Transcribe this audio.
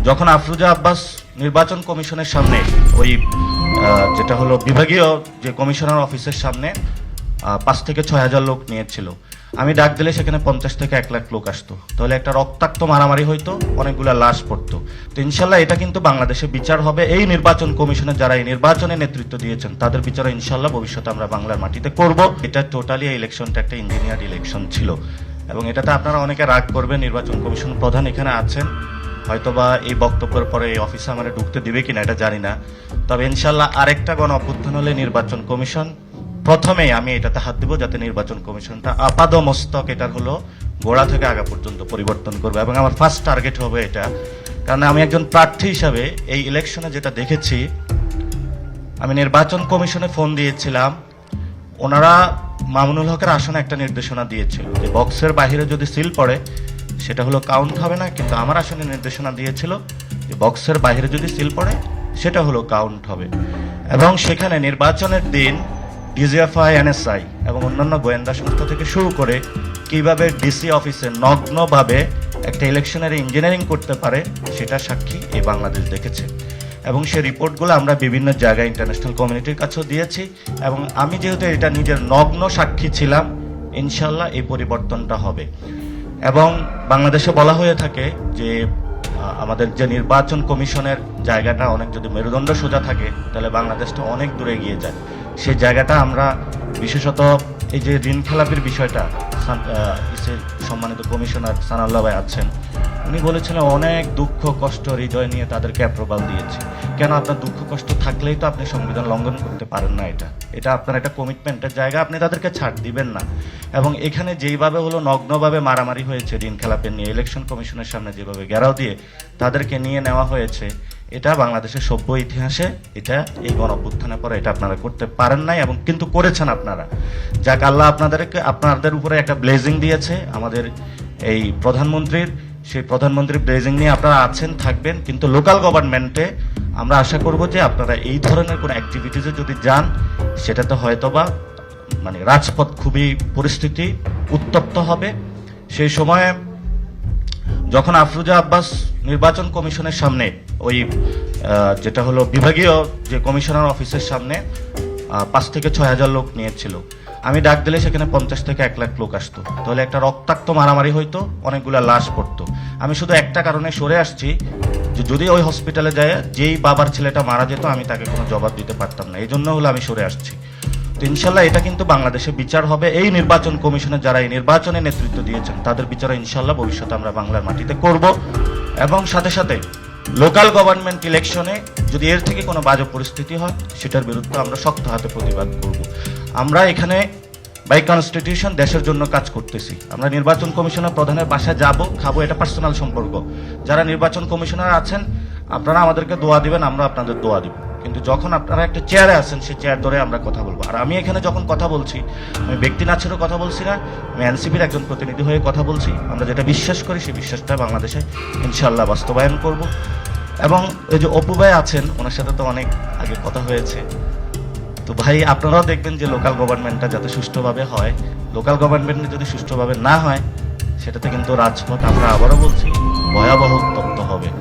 যখন আফরোজা আব্বাস নির্বাচন কমিশনের সামনে ওই যেটা হলো বিভাগীয় যে কমিশনার অফিসের সামনে 5 থেকে 6,000 লোক নিয়েছিল, আমি ডাক দিলে সেখানে 50 থেকে 1 লাখ লোক আসতো, তাহলে একটা রক্তাক্ত মারামারি হইতো, অনেকগুলা লাশ পড়তো। তো ইনশাল্লাহ এটা কিন্তু বাংলাদেশে বিচার হবে। এই নির্বাচন কমিশনে যারা এই নির্বাচনে নেতৃত্ব দিয়েছেন তাদের বিচার ইনশাল্লাহ ভবিষ্যতে আমরা বাংলার মাটিতে করব। এটা টোটালি এই ইলেকশনটা একটা ইঞ্জিনিয়ার ইলেকশন ছিল এবং এটাতে আপনারা অনেকে রাগ করবেন। নির্বাচন কমিশন প্রধান এখানে আছেন, হয়তোবা এই বক্তব্যের পরে এই অফিসে আমরা ঢুকতে দিবে কিনা এটা জানি না। তবে ইনশাল্লাহ আরেকটা গণ অভ্যুত্থান হলে নির্বাচন কমিশন প্রথমেই আমি এটাতে হাত দিব, যাতে নির্বাচন কমিশনটা আপাদমস্তক এটার হলো গোড়া থেকে আগা পর্যন্ত পরিবর্তন করবে। এবং আমার ফার্স্ট টার্গেট হবে এটা, কারণ আমি একজন প্রার্থী হিসাবে এই ইলেকশনে যেটা দেখেছি, আমি নির্বাচন কমিশনে ফোন দিয়েছিলাম, ওনারা মামুনুল হকের আসনে একটা নির্দেশনা দিয়েছিল যে বক্সের বাইরে যদি সিল পড়ে সেটা হলো কাউন্ট হবে না, কিন্তু আমার আসনে নির্দেশনা দিয়েছিল যে বক্সের বাইরে যদি সিল পড়ে সেটা হলো কাউন্ট হবে। এবং সেখানে নির্বাচনের দিন ডিজিএফআই, এনএসআই এবং অন্যান্য গোয়েন্দা সংস্থা থেকে শুরু করে কিভাবে ডিসি অফিসে নগ্নভাবে একটা ইলেকশনের ইঞ্জিনিয়ারিং করতে পারে সেটা সাক্ষী এই বাংলাদেশ দেখেছে। এবং সেই রিপোর্টগুলো আমরা বিভিন্ন জায়গায় ইন্টারন্যাশনাল কমিউনিটির কাছেও দিয়েছি। এবং আমি যেহেতু এটা নিজের নগ্ন সাক্ষী ছিলাম, ইনশাল্লাহ এই পরিবর্তনটা হবে। এবং বাংলাদেশে বলা হয়ে থাকে যে আমাদের যে নির্বাচন কমিশনের জায়গাটা অনেক যদি মেরুদণ্ড সোজা থাকে তাহলে বাংলাদেশটা অনেক দূরে এগিয়ে যায়। সেই জায়গাটা আমরা বিশেষত এই যে ঋণ খেলাপির বিষয়টা, সম্মানিত কমিশনার সানাউল্লাহ ভাই আছেন, উনি বলেছিলেন অনেক দুঃখ কষ্ট হৃদয় নিয়ে তাদেরকে অ্যাপ্রুভাল দিয়েছে। কেন? আপনার দুঃখ কষ্ট থাকলেই তো আপনি সংবিধান লঙ্ঘন করতে পারেন না। এটা আপনার একটা কমিটমেন্টের জায়গা, আপনি তাদেরকে ছাড় দিবেন না। এবং এখানে যেইভাবে হলো নগ্নভাবে মারামারি হয়েছে ঋণ খেলাপের নিয়ে, ইলেকশন কমিশনের সামনে যেভাবে ঘেরাও দিয়ে তাদেরকে নিয়ে নেওয়া হয়েছে, এটা বাংলাদেশের সভ্য ইতিহাসে এটা এই গণ অভ্যুত্থানের পরে এটা আপনারা করতে পারেন নাই, এবং কিন্তু করেছেন আপনারা। যাক, আল্লাহ আপনাদের উপরে একটা ব্লেজিং দিয়েছে আমাদের এই প্রধানমন্ত্রীর, সেই প্রধানমন্ত্রীর ব্লেজিং নিয়ে আপনারা আছেন, থাকবেন। কিন্তু লোকাল গভর্নমেন্টে আমরা আশা করব যে আপনারা এই ধরনের কোনো অ্যাক্টিভিটিসে যদি যান, সেটাতে হয়তোবা মানে রাজপথ খুবই পরিস্থিতি উত্তপ্ত হবে। সেই সময়ে যখন আফরোজা আব্বাস নির্বাচন কমিশনের সামনে ওই যেটা হলো বিভাগীয় যে কমিশনার অফিসের সামনে 5 থেকে 6,000 লোক নিয়েছিল, আমি ডাক দিলে সেখানে 50 থেকে 1 লাখ লোক আসতো, তাহলে একটা রক্তাক্ত মারামারি হইতো, অনেকগুলা লাশ পড়তো। আমি শুধু একটা কারণে সরে আসছি যে যদি ওই হসপিটালে যায় যেই বাবার ছেলেটা মারা যেত আমি তাকে কোনো জবাব দিতে পারতাম না, এই জন্য হলো আমি সরে আসছি। তো ইনশাল্লাহ এটা কিন্তু বাংলাদেশে বিচার হবে। এই নির্বাচন কমিশনে যারা এই নির্বাচনে নেতৃত্ব দিয়েছেন তাদের বিচার ইনশাল্লাহ ভবিষ্যতে আমরা বাংলার মাটিতে করব। এবং সাথে সাথে লোকাল গভর্নমেন্ট ইলেকশনে যদি এর থেকে কোনো বাজে পরিস্থিতি হয় সেটার বিরুদ্ধে আমরা শক্ত হাতে প্রতিবাদ করব। আমরা এখানে বাই কনস্টিটিউশন দেশের জন্য কাজ করতেছি। আমরা নির্বাচন কমিশনের প্রধানের বাসায় যাব, খাবো, এটা পার্সোনাল সম্পর্ক। যারা নির্বাচন কমিশনার আছেন আপনারা আমাদেরকে দোয়া দিবেন, আমরা আপনাদের দোয়া দিব। কিন্তু যখন আপনারা একটা চেয়ারে আছেন সেই চেয়ার ধরে আমরা কথা বলবো। আর আমি এখানে যখন কথা বলছি আমি ব্যক্তি নাচেরও কথা বলছি না, আমি এনসিপির একজন প্রতিনিধি হয়ে কথা বলছি। আমরা যেটা বিশ্বাস করি সেই বিশ্বাসটা বাংলাদেশে ইনশাল্লাহ বাস্তবায়ন করব। এবং এই যে অপু ভাই আছেন, ওনার সাথে তো অনেক আগে কথা হয়েছে। তো ভাই আপনারাও দেখবেন যে লোকাল গভর্নমেন্টটা যাতে সুষ্ঠুভাবে হয়। লোকাল গভর্নমেন্ট যদি সুষ্ঠুভাবে না হয় সেটাতে কিন্তু রাজপথ, আমরা আবারও বলছি, ভয়াবহ